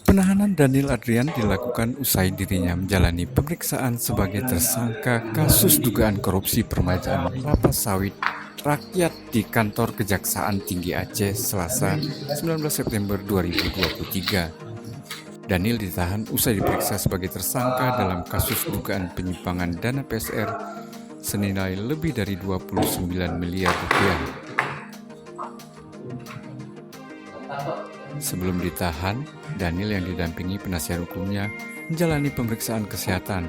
Penahanan Daniel Adrian dilakukan usai dirinya menjalani pemeriksaan sebagai tersangka kasus dugaan korupsi permajaan kelapa sawit rakyat di kantor Kejaksaan Tinggi Aceh Selasa 19 September 2023. Daniel ditahan usai diperiksa sebagai tersangka dalam kasus dugaan penyimpangan dana PSR senilai lebih dari 29 miliar rupiah. Sebelum ditahan, Daniel yang didampingi penasihat hukumnya menjalani pemeriksaan kesehatan.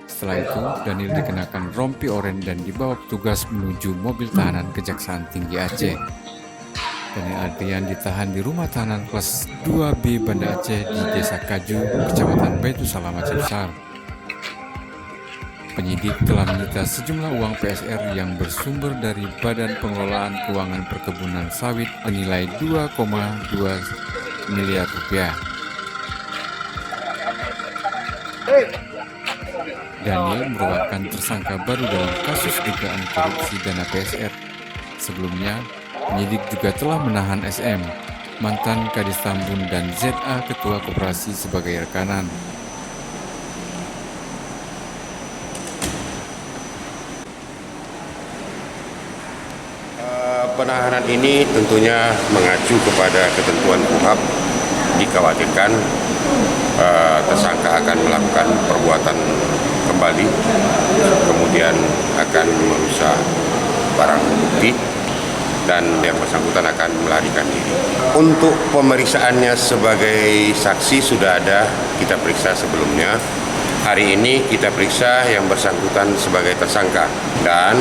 Setelah itu, Daniel dikenakan rompi oranye dan dibawa petugas menuju mobil tahanan Kejaksaan Tinggi Aceh. Daniel Adrian ditahan di rumah tahanan kelas 2B Banda Aceh di Desa Kaju, Kecamatan Baitussalam Aceh Besar. Penyidik telah menyita sejumlah uang PSR yang bersumber dari Badan Pengelolaan Keuangan Perkebunan Sawit senilai 2,2 miliar rupiah. Daniel merupakan tersangka baru dalam kasus dugaan korupsi dana PSR. Sebelumnya, penyidik juga telah menahan SM, mantan Kadis Tambun, dan ZA, Ketua Koperasi sebagai rekanan. Penahanan ini tentunya mengacu kepada ketentuan KUHP. Dikhawatirkan tersangka akan melakukan perbuatan kembali, kemudian akan merusak barang bukti, dan yang bersangkutan akan melarikan diri. Untuk pemeriksaannya sebagai saksi sudah ada kita periksa sebelumnya. Hari ini kita periksa yang bersangkutan sebagai tersangka dan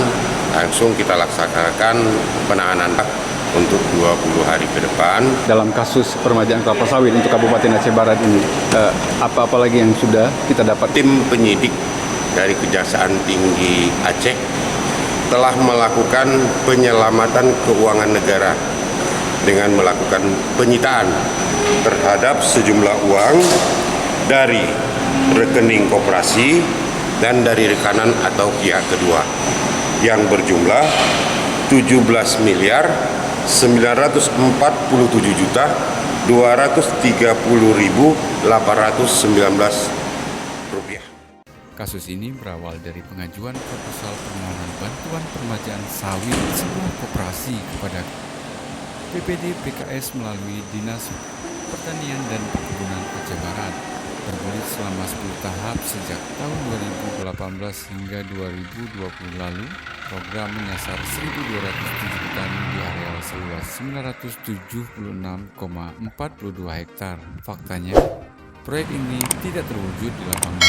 langsung kita laksanakan penahanan untuk 20 hari ke depan. Dalam kasus permajaan kelapa sawit untuk Kabupaten Aceh Barat ini, apa lagi yang sudah kita dapat? Tim penyidik dari Kejaksaan Tinggi Aceh telah melakukan penyelamatan keuangan negara dengan melakukan penyitaan terhadap sejumlah uang dari rekening koperasi dan dari rekanan atau pihak kedua yang berjumlah 17 miliar 947 juta 230.819 rupiah. Kasus ini berawal dari pengajuan proposal permohonan bantuan permajaan sawit sebuah koperasi kepada PPD PKS melalui Dinas Pertanian dan Perkebunan Aceh Barat. Bergulir selama 10 tahap sejak tahun 2018 hingga 2020 lalu, program menyasar 1.207 petani di areal seluas 976,42 hektar. Faktanya, proyek ini tidak terwujud di lapangan.